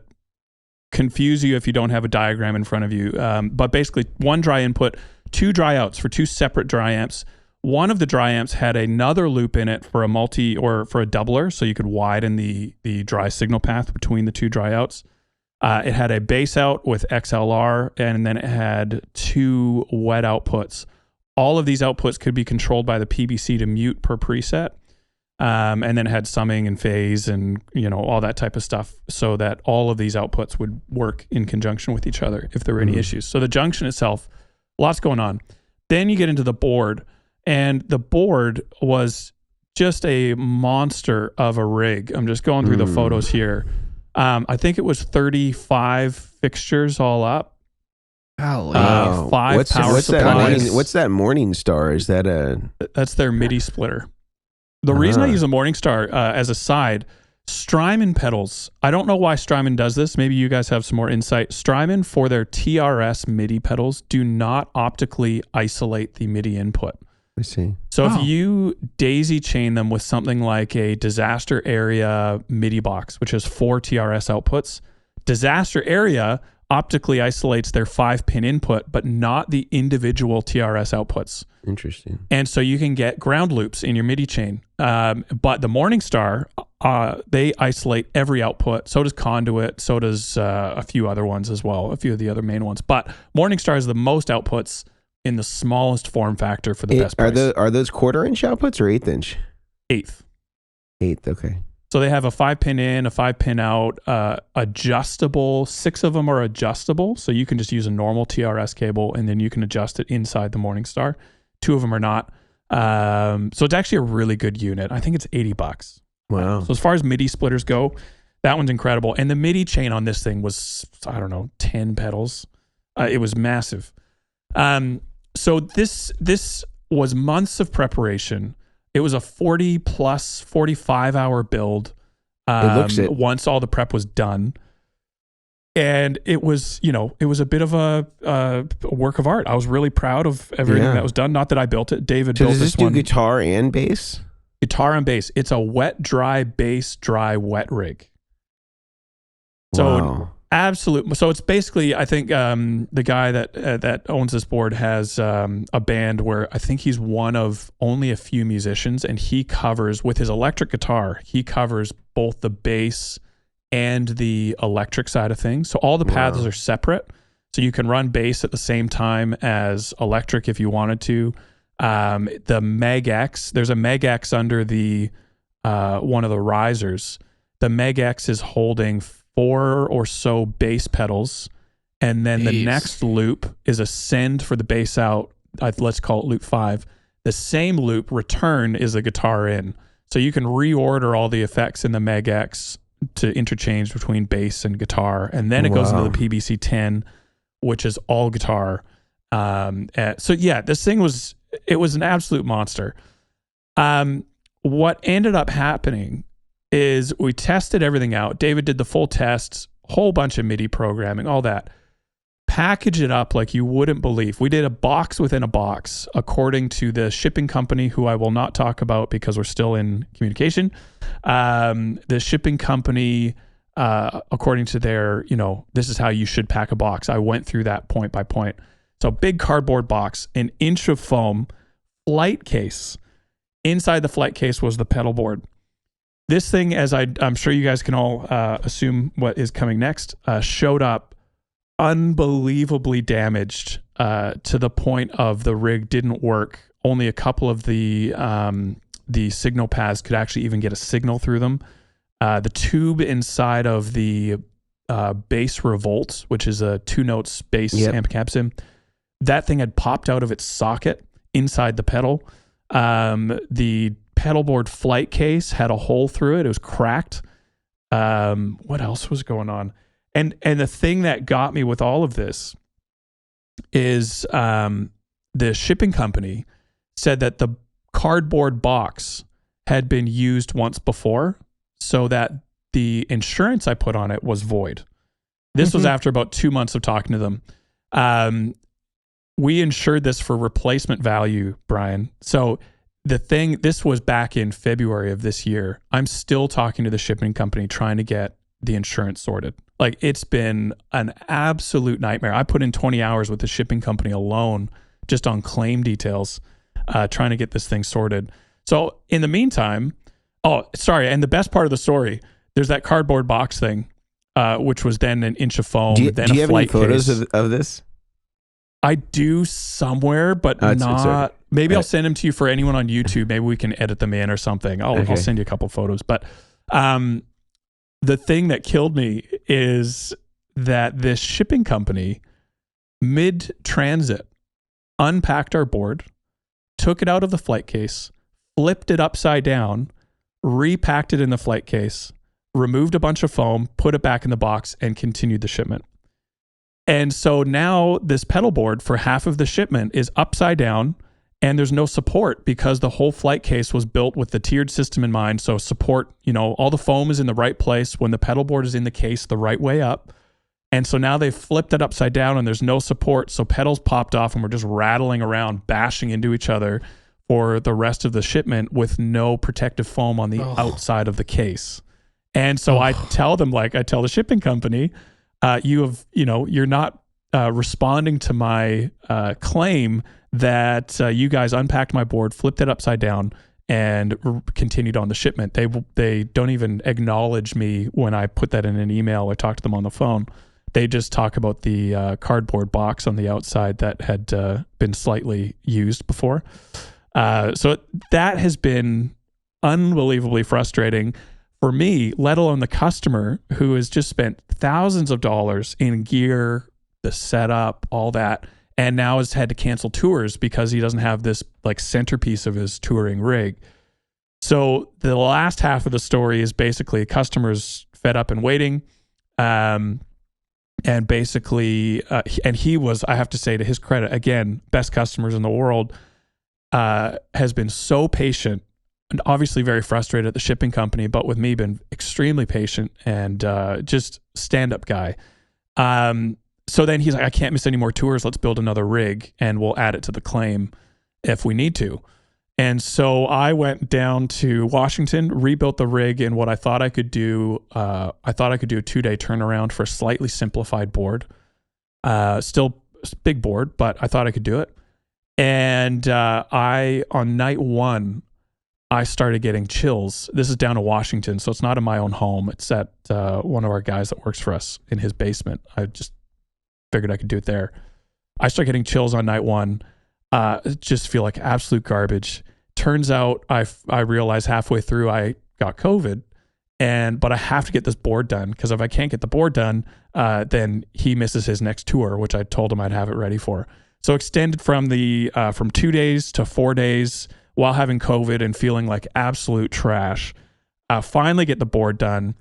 confuse you if you don't have a diagram in front of you. But basically 1 dry input, 2 dry outs for 2 separate dry amps. One of the dry amps had another loop in it for a multi or for a doubler, so you could widen the dry signal path between the 2 dry outs. It had a bass out with XLR, and then it had 2 wet outputs. All of these outputs could be controlled by the PBC to mute per preset. And then it had summing and phase and, all that type of stuff so that all of these outputs would work in conjunction with each other if there were any issues. So the junction itself, lots going on. Then you get into the board, and the board was just a monster of a rig. I'm just going through the photos here. I think it was 35 fixtures all up. Golly. 5 power supplies. What's that Morningstar? Is that That's their MIDI splitter. The reason I use a Morningstar, as a side, Strymon pedals, I don't know why Strymon does this. Maybe you guys have some more insight. Strymon, for their TRS MIDI pedals, do not optically isolate the MIDI input. I see. So if you daisy chain them with something like a disaster area MIDI box, which has 4 TRS outputs, disaster area optically isolates their 5-pin input, but not the individual TRS outputs. Interesting. And so you can get ground loops in your MIDI chain. But the Morningstar, they isolate every output. So does Conduit. So does a few other ones as well, a few of the other main ones. But Morningstar is the most outputs in the smallest form factor for the best price. Are those 1/4-inch outputs or 1/8-inch? 1/8. 1/8, okay. So they have a 5-pin in, a 5-pin out, adjustable. 6 of them are adjustable. So you can just use a normal TRS cable and then you can adjust it inside the Morningstar. 2 of them are not. So it's actually a really good unit. I think it's $80. Wow. So as far as MIDI splitters go, that one's incredible. And the MIDI chain on this thing was, 10 pedals. It was massive. So this was months of preparation. It was a 45-hour build. It looks it. Once all the prep was done. And it was, it was a bit of a work of art. I was really proud of everything that was done. Not that I built it. David built this one. Does this do guitar and bass? Guitar and bass. It's a wet, dry, bass, dry, wet rig. So absolute. So it's basically, I think the guy that owns this board has a band where I think he's one of only a few musicians, and he covers, with his electric guitar, he covers both the bass and the electric side of things. So all the paths are separate. So you can run bass at the same time as electric if you wanted to. The Meg X, there's a Meg X under the one of the risers. The Meg X is holding 4 or so bass pedals, and then the next loop is a send for the bass out. Let's call it loop 5. The same loop return is the guitar in. So you can reorder all the effects in the Meg X to interchange between bass and guitar, and then it goes into the PBC 10, which is all guitar. So yeah, this thing was an absolute monster. What ended up happening is we tested everything out. David did the full tests, whole bunch of MIDI programming, all that. Package it up like you wouldn't believe. We did a box within a box according to the shipping company, who I will not talk about because we're still in communication. The shipping company, according to their, this is how you should pack a box. I went through that point by point. So big cardboard box, an inch of foam, flight case. Inside the flight case was the pedal board. This thing, as I'm sure you guys can all assume what is coming next, showed up unbelievably damaged to the point of the rig didn't work. Only a couple of the signal paths could actually even get a signal through them. The tube inside of the bass revolt, which is a 2 notes bass amp cab sim, that thing had popped out of its socket inside the pedal. The pedalboard flight case had a hole through it. It was cracked. What else was going on? And the thing that got me with all of this is the shipping company said that the cardboard box had been used once before, so that the insurance I put on it was void. This was after about 2 months of talking to them. We insured this for replacement value, Brian. So this was back in February of this year. I'm still talking to the shipping company trying to get the insurance sorted. Like, it's been an absolute nightmare. I put in 20 hours with the shipping company alone just on claim details, trying to get this thing sorted. So in the meantime, and the best part of the story, there's that cardboard box thing. which was then an inch of foam. Do you then a have any flight photos case. of this? I do somewhere, but not. Maybe I'll send them to you for anyone on YouTube. Maybe we can edit them in or something. I'll send you a couple photos. But the thing that killed me is that this shipping company, mid-transit, unpacked our board, took it out of the flight case, flipped it upside down, repacked it in the flight case, removed a bunch of foam, put it back in the box, and continued the shipment. And so now this pedal board for half of the shipment is upside down, and there's no support because the whole flight case was built with the tiered system in mind. So support, all the foam is in the right place when the pedal board is in the case the right way up. And so now they've flipped it upside down and there's no support. So pedals popped off and we're just rattling around, bashing into each other for the rest of the shipment with no protective foam on the outside of the case. And so I tell them, I tell the shipping company, you're not responding to my claim that you guys unpacked my board, flipped it upside down, and continued on the shipment. They don't even acknowledge me when I put that in an email or talk to them on the phone. They just talk about the cardboard box on the outside that had been slightly used before. So that has been unbelievably frustrating for me, let alone the customer who has just spent thousands of dollars in gear, the setup, all that, and now has had to cancel tours because he doesn't have this centerpiece of his touring rig. So the last half of the story is basically customers fed up and waiting. And basically, and he was, I have to say to his credit, again, best customers in the world, has been so patient and obviously very frustrated at the shipping company, but with me been extremely patient and just stand-up guy. So then he's like, I can't miss any more tours. Let's build another rig and we'll add it to the claim if we need to. And so I went down to Washington, rebuilt the rig in what I thought I could do. I thought I could do a 2-day turnaround for a slightly simplified board. Still big board, but I thought I could do it. And on night one, I started getting chills. This is down in Washington, so it's not in my own home. It's at one of our guys that works for us in his basement. I just figured I could do it there. I started getting chills on night one. Just feel like absolute garbage. Turns out I realized halfway through I got COVID, but I have to get this board done because if I can't get the board done, then he misses his next tour, which I told him I'd have it ready for. So extended from 2 days to 4 days while having COVID and feeling like absolute trash. Finally get the board done,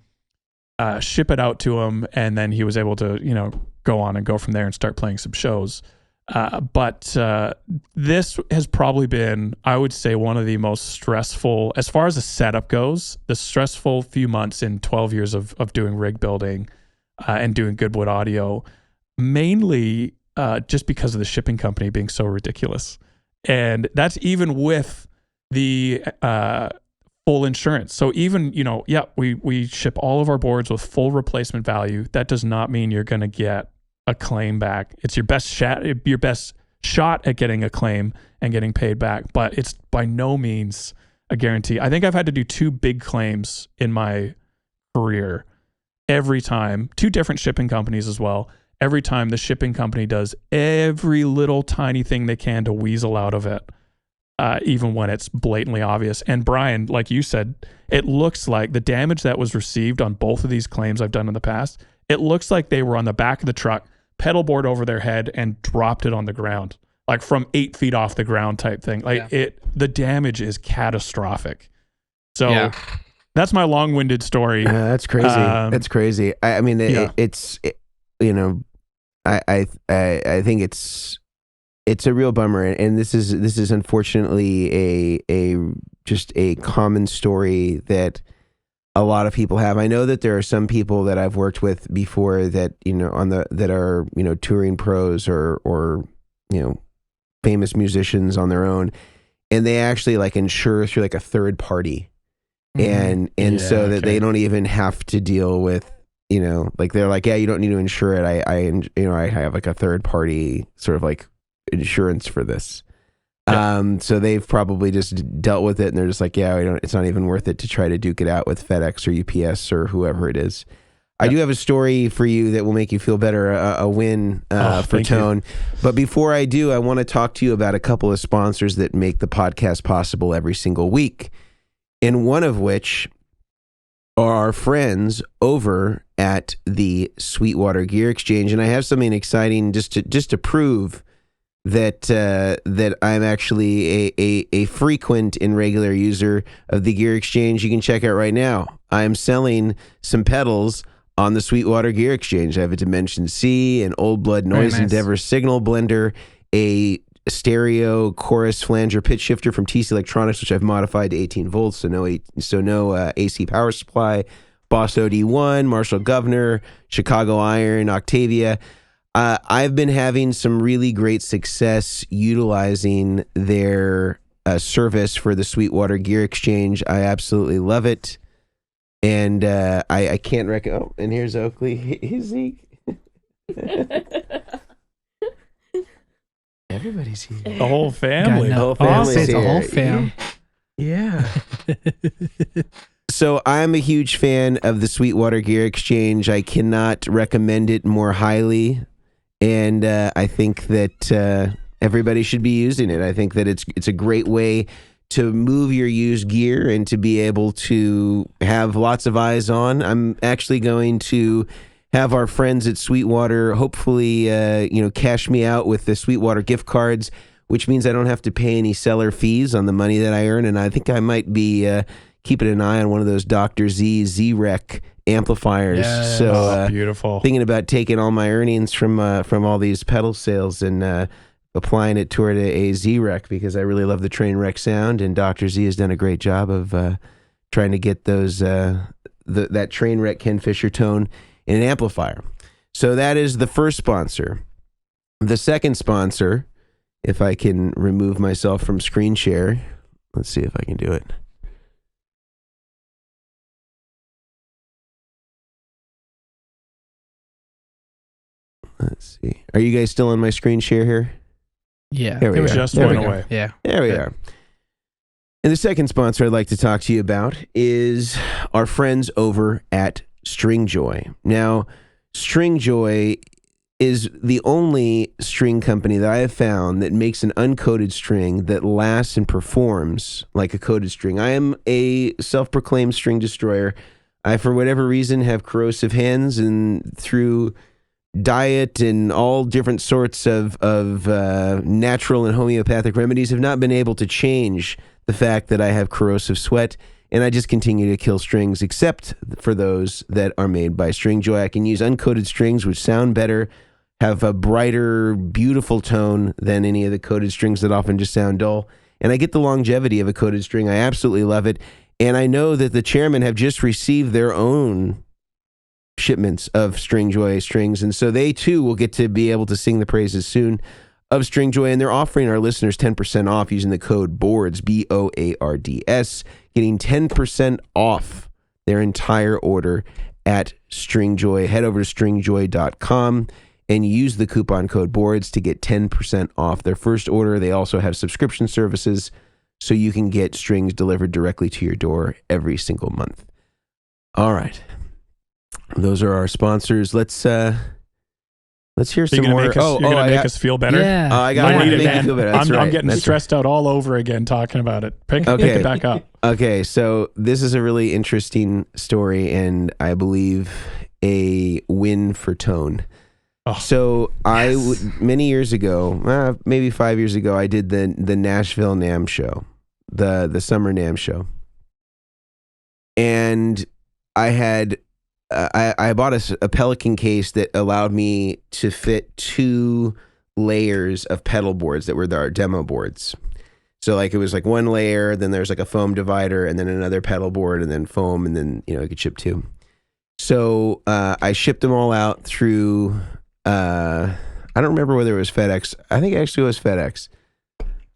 ship it out to him, and then he was able to go on and go from there and start playing some shows. But this has probably been, I would say, one of the most stressful, as far as the setup goes, the stressful few months in 12 years of doing rig building and doing Goodwood audio, mainly just because of the shipping company being so ridiculous. And that's even with the full insurance. So even, we ship all of our boards with full replacement value. That does not mean you're going to get a claim back. It's your best shot at getting a claim and getting paid back, but it's by no means a guarantee. I think I've had to do 2 big claims in my career. Every time, 2 different shipping companies as well. Every time the shipping company does every little tiny thing they can to weasel out of it, even when it's blatantly obvious. And Brian, like you said, it looks like the damage that was received on both of these claims I've done in the past, it looks like they were on the back of the truck, pedal board over their head, and dropped it on the ground, like from 8 feet off the ground type thing. The damage is catastrophic. So that's my long-winded story. That's crazy. That's crazy. I mean, I think it's a real bummer, and this is unfortunately just a common story that a lot of people have. I know that there are some people that I've worked with before that that are touring pros or famous musicians on their own, and they actually insure through a third party, and so that they don't even have to deal with. They're like, yeah, you don't need to insure it. I have a third party sort of insurance for this. So they've probably just dealt with it and they're just like, yeah, it's not even worth it to try to duke it out with FedEx or UPS or whoever it is. I do have a story for you that will make you feel better, a win for Tone. But before I do, I want to talk to you about a couple of sponsors that make the podcast possible every single week. And one of which are our friends over at the Sweetwater Gear Exchange. And I have something exciting just to prove that I'm actually a frequent and regular user of the Gear Exchange. You can check out right now. I'm selling some pedals on the Sweetwater Gear Exchange. I have a Dimension C, an Old Blood Noise Endeavor signal blender, a stereo chorus flanger pitch shifter from TC Electronics, which I've modified to 18 volts, so no AC power supply, Boss OD1, Marshall Governor, Chicago Iron, Octavia. I've been having some really great success utilizing their service for the Sweetwater Gear Exchange. I absolutely love it. And I can't recommend. Oh, and here's Oakley. Here's Zeke. Everybody's here. The whole family. The whole family's here. The whole fam. Yeah. So I'm a huge fan of the Sweetwater Gear Exchange. I cannot recommend it more highly. And I think that everybody should be using it. I think that it's a great way to move your used gear and to be able to have lots of eyes on. I'm actually going to have our friends at Sweetwater hopefully cash me out with the Sweetwater gift cards, which means I don't have to pay any seller fees on the money that I earn. And I think I might be keeping an eye on one of those Dr. Z-Rec amplifiers. Yes. So beautiful. Thinking about taking all my earnings from all these pedal sales and applying it toward a Z-Rec, because I really love the train wreck sound, and Dr. Z has done a great job of trying to get those that train wreck Ken Fisher tone in an amplifier. So that is the first sponsor. The second sponsor, if I can remove myself from screen share, let's see if I can do it. Let's see. Are you guys still on my screen share here? Yeah. There we are. Just There went we go. away. Yeah. There we are. And the second sponsor I'd like to talk to you about is our friends over at Stringjoy. Now, Stringjoy is the only string company that I have found that makes an uncoated string that lasts and performs like a coated string. I am a self-proclaimed string destroyer. I, for whatever reason, have corrosive hands, and through diet and all different sorts of natural and homeopathic remedies, have not been able to change the fact that I have corrosive sweat, and I just continue to kill strings, except for those that are made by Stringjoy. I can use uncoated strings, which sound better, have a brighter, beautiful tone than any of the coated strings that often just sound dull, and I get the longevity of a coated string. I absolutely love it, and I know that the Chairmen have just received their own shipments of Stringjoy strings, and so they too will get to be able to sing the praises soon of Stringjoy, and they're offering our listeners 10% off using the code BOARDS, BOARDS, getting 10% off their entire order at Stringjoy. Head over to stringjoy.com and use the coupon code BOARDS to get 10% off their first order. They also have subscription services, so you can get strings delivered directly to your door every single month. All right. Those are our sponsors. Let's hear some more. You're gonna make us feel better. Yeah. I got to make you feel better. I'm getting stressed out all over again talking about it. Pick it back up. Okay, so this is a really interesting story, and I believe a win for Tone. Oh, so yes. Many years ago, maybe 5 years ago, I did the Nashville NAMM show, the summer NAMM show, and I had. I bought a Pelican case that allowed me to fit 2 layers of pedal boards that were our demo boards. So like it was like one layer, then there's like a foam divider, and then another pedal board, and then foam, and then I could ship 2. So I shipped them all out through. I don't remember whether it was FedEx. I think actually it was FedEx.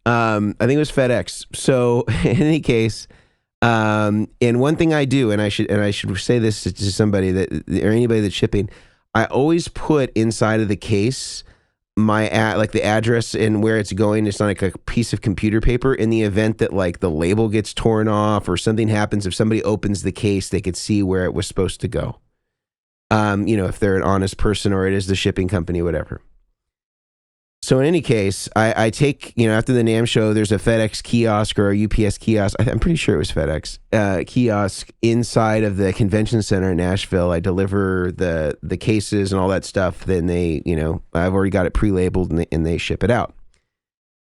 I think it was FedEx. So in any case. And one thing I do, and I should say this to somebody or anybody that's shipping, I always put inside of the case like the address and where it's going. It's not like a piece of computer paper, in the event that like the label gets torn off or something happens. If somebody opens the case, they could see where it was supposed to go. if they're an honest person or it is the shipping company, whatever. So in any case, I take, after the NAMM show, there's a FedEx kiosk or a UPS kiosk. I'm pretty sure it was FedEx kiosk inside of the convention center in Nashville. I deliver the cases and all that stuff. Then they, I've already got it pre-labeled and they ship it out.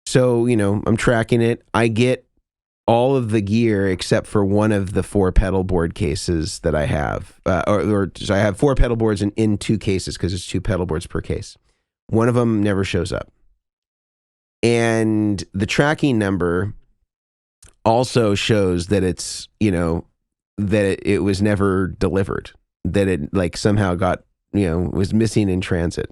So, I'm tracking it. I get all of the gear except for one of the 4 pedal board cases that I have. So I have 4 pedal boards in 2 cases because it's 2 pedal boards per case. One of them never shows up. And the tracking number also shows that it's, that it was never delivered, that it somehow got, was missing in transit,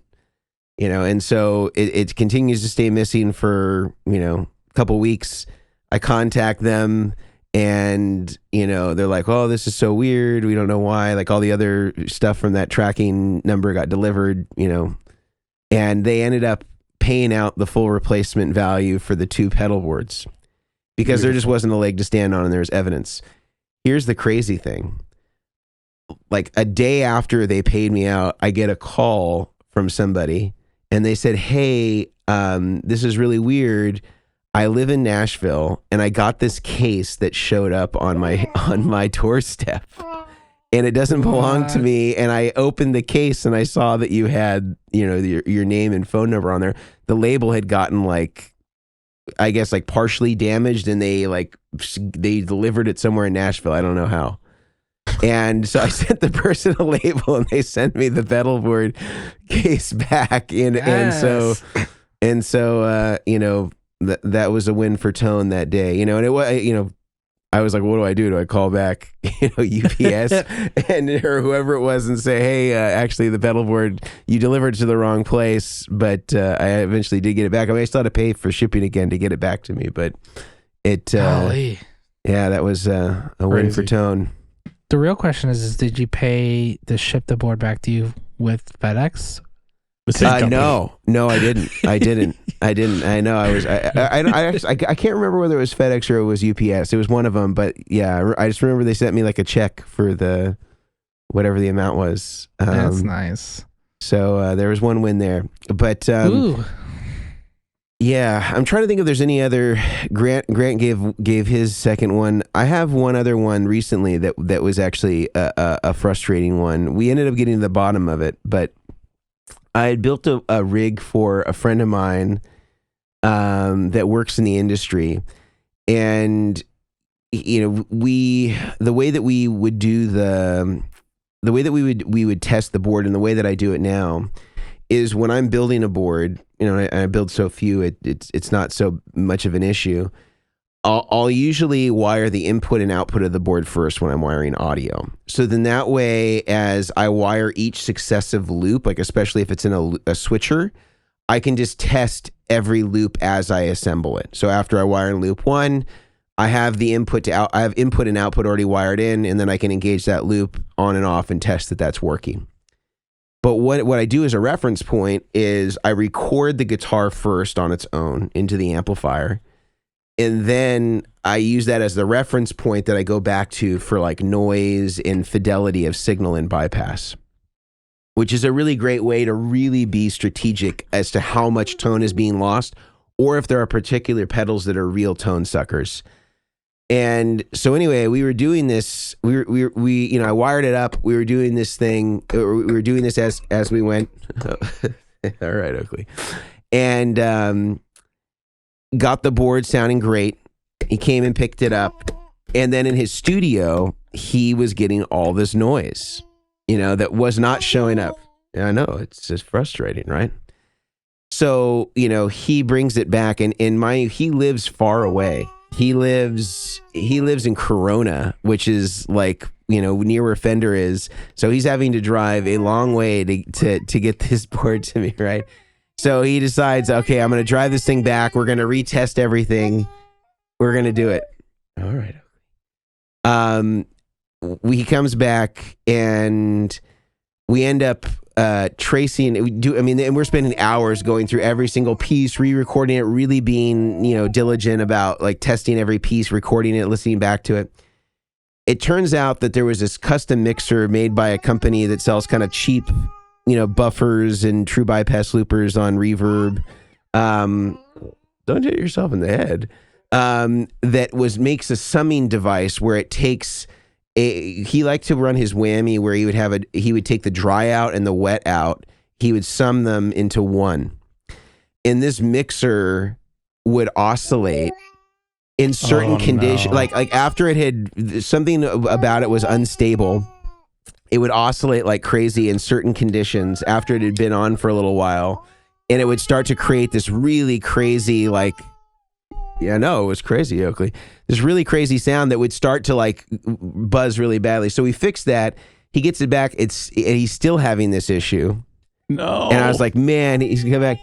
and so it continues to stay missing for, a couple weeks. I contact them and, they're like, oh, this is so weird. We don't know why. Like all the other stuff from that tracking number got delivered, and they ended up paying out the full replacement value for the 2 pedal boards because there just wasn't a leg to stand on and there was evidence. Here's the crazy thing. Like a day after they paid me out, I get a call from somebody and they said, hey, this is really weird. I live in Nashville and I got this case that showed up on my doorstep. And it doesn't belong to me. And I opened the case and I saw that you had, your name and phone number on there. The label had gotten partially damaged and they delivered it somewhere in Nashville. I don't know how. And so I sent the person a label and they sent me the pedalboard case back. And so, that was a win for Tone that day, and it was, I was like, what do I do? Do I call back, UPS or whoever it was and say, hey, actually the pedalboard, you delivered it to the wrong place, but I eventually did get it back. I mean, I still had to pay for shipping again to get it back to me, but that was a win for Tone. The real question is did you pay to ship the board back to you with FedEx? No, I didn't. I know I can't remember whether it was FedEx or it was UPS. It was one of them, but yeah, I just remember they sent me like a check for the whatever the amount was. That's nice. So there was one win there, but yeah, I'm trying to think if there's any other. Grant gave his second one. I have one other one recently that was actually a frustrating one. We ended up getting to the bottom of it, but I had built a rig for a friend of mine that works in the industry, and the way that we would do the way that we would test the board, and the way that I do it now is when I'm building a board, I build so few, it's not so much of an issue. I'll usually wire the input and output of the board first when I'm wiring audio. So then that way, as I wire each successive loop, like especially if it's in a switcher, I can just test every loop as I assemble it. So after I wire in loop 1, I have the input and output already wired in, and then I can engage that loop on and off and test that that's working. But what I do as a reference point is I record the guitar first on its own into the amplifier. And then I use that as the reference point that I go back to for like noise and fidelity of signal and bypass, which is a really great way to really be strategic as to how much tone is being lost, or if there are particular pedals that are real tone suckers. And so anyway, we were doing this, we I wired it up. We were doing this thing. We were doing this as we went. All right, Oakley. And, got the board sounding great. He came and picked it up. And then in his studio, he was getting all this noise, that was not showing up. I know, it's just frustrating, right? So, he brings it back and he lives far away. He lives in Corona, which is like, near where Fender is. So he's having to drive a long way to get this board to me, right? So he decides, okay, I'm going to drive this thing back. We're going to retest everything. We're going to do it. All right. He comes back and we end up tracing. And we're spending hours going through every single piece, re-recording it, really being, diligent about like testing every piece, recording it, listening back to it. it turns out that there was this custom mixer made by a company that sells kind of cheap, buffers and true bypass loopers on Reverb. Don't hit yourself in the head. That makes a summing device where it takes he liked to run his whammy where he would take the dry out and the wet out. He would sum them into one. And this mixer would oscillate in certain conditions. No. Like after it had, something about it was unstable, it would oscillate like crazy in certain conditions after it had been on for a little while. And it would start to create this really crazy, like, yeah, no, it was crazy, Oakley. This really crazy sound that would start to like buzz really badly. So we fixed that. He gets it back. He's still having this issue. No. And I was like, man, he's gonna come back.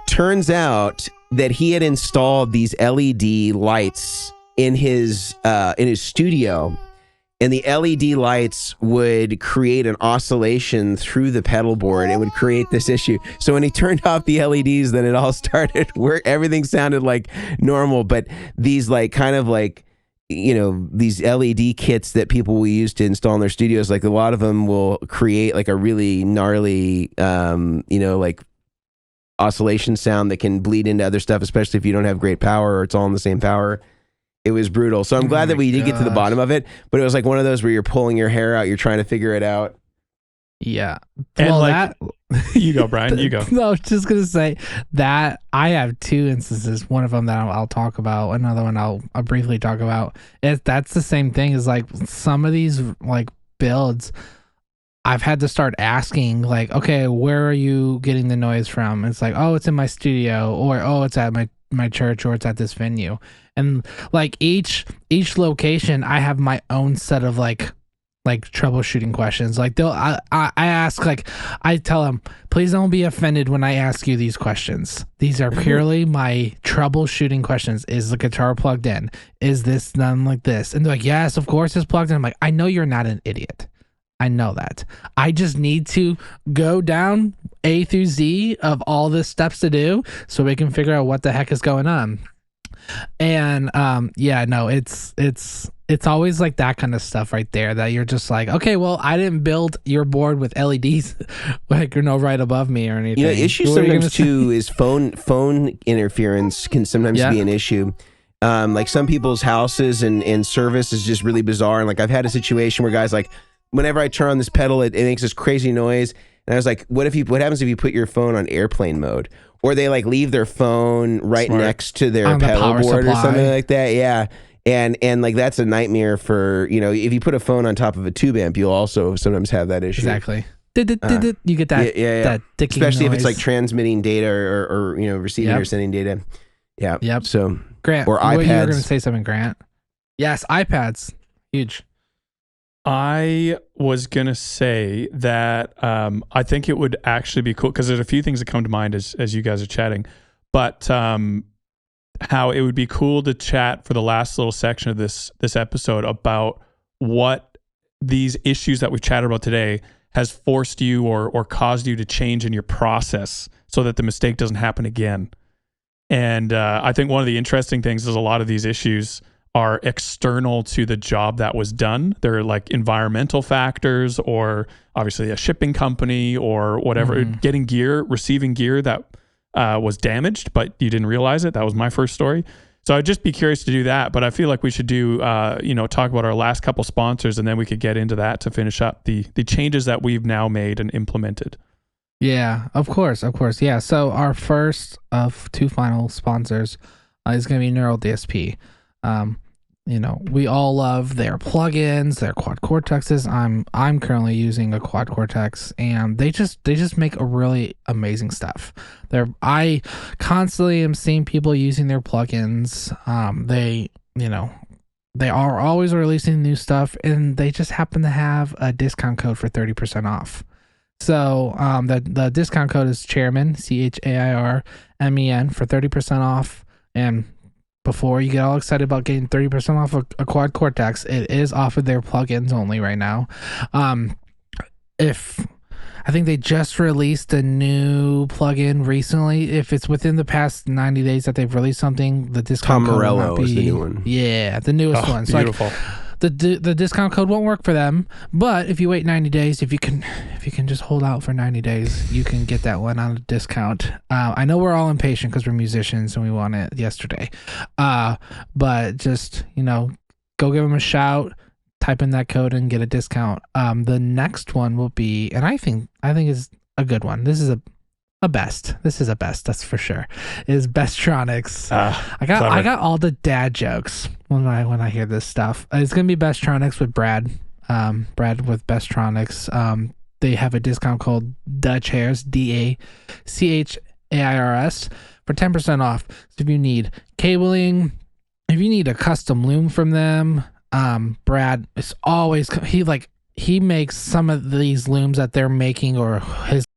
Turns out that he had installed these LED lights in his studio, and the LED lights would create an oscillation through the pedal board. It would create this issue. So when he turned off the LEDs, then it all started work. Everything sounded like normal, but these like kind of like, these LED kits that people will use to install in their studios, like a lot of them will create like a really gnarly, like oscillation sound that can bleed into other stuff, especially if you don't have great power or it's all in the same power. It was brutal. So I'm glad that we did get to the bottom of it, but it was like one of those where you're pulling your hair out, you're trying to figure it out. Yeah. And well, like, you go, Brian, you go. No, I was just going to say that I have two instances. One of them that I'll talk about. Another one I'll briefly talk about. That's the same thing as like some of these like builds, I've had to start asking like, okay, where are you getting the noise from? It's like, oh, it's in my studio, or, oh, it's at my church, or it's at this venue. And like each location, I have my own set of like troubleshooting questions. Like I ask, like, I tell them, please don't be offended when I ask you these questions. These are purely my troubleshooting questions. Is the guitar plugged in? Is this done like this? And they're like, yes, of course it's plugged in. I'm like, I know you're not an idiot. I know that. I just need to go down A through Z of all the steps to do so we can figure out what the heck is going on. And it's always like that kind of stuff right there that you're just like, okay, well, I didn't build your board with LEDs like right above me or anything. Issue sometimes too is phone interference can sometimes be an issue. Like some people's houses and service is just really bizarre. And like I've had a situation where guys like, whenever I turn on this pedal, it makes this crazy noise. And I was like, what happens if you put your phone on airplane mode? Or they like leave their phone right next to their pedal board or something like that. Yeah. And like that's a nightmare for, if you put a phone on top of a tube amp, you'll also sometimes have that issue. Exactly. You get that, that ticking especially noise. if it's like transmitting data or receiving or sending data. Yeah. Yep. So Grant, or iPads. You were going to say something, Grant. Yes, iPads. Huge. I was going to say that I think it would actually be cool because there's a few things that come to mind as you guys are chatting, but how it would be cool to chat for the last little section of this episode about what these issues that we've chatted about today has forced you or caused you to change in your process so that the mistake doesn't happen again. And I think one of the interesting things is a lot of these issues are external to the job that was done. They're like environmental factors or obviously a shipping company or whatever, receiving gear that was damaged, but you didn't realize it. That was my first story. So I'd just be curious to do that, but I feel like we should do, talk about our last couple sponsors and then we could get into that to finish up the changes that we've now made and implemented. Yeah, of course. Yeah. So our first of two final sponsors is going to be Neural DSP. We all love their plugins, their quad cortexes. I'm currently using a quad cortex, and they just make a really amazing stuff. I constantly am seeing people using their plugins. They are always releasing new stuff, and they just happen to have a discount code for 30% off. So the discount code is Chairmen, CHAIRMEN, for 30% off. And before you get all excited about getting 30% off a quad cortex, it is off of their plugins only right now. If I think they just released a new plugin recently. If it's within the past 90 days that they've released something, the discount Tom Morello is the new one. Yeah, the newest one. So beautiful. the discount code won't work for them. But if you wait 90 days, if you can just hold out for 90 days, you can get that one on a discount. I know we're all impatient because we're musicians and we want it yesterday. But just, go give them a shout, type in that code and get a discount. The next one will be, and I think is a good one. This is a best. This is a best, that's for sure. Is Bestronics. I got all the dad jokes when I hear this stuff. It's gonna be Bestronics with Brad. Brad with Bestronics. They have a discount called DACHAIRS, DACHAIRS, for 10% off. So if you need cabling, if you need a custom loom from them, Brad is always he makes some of these looms that they're making or his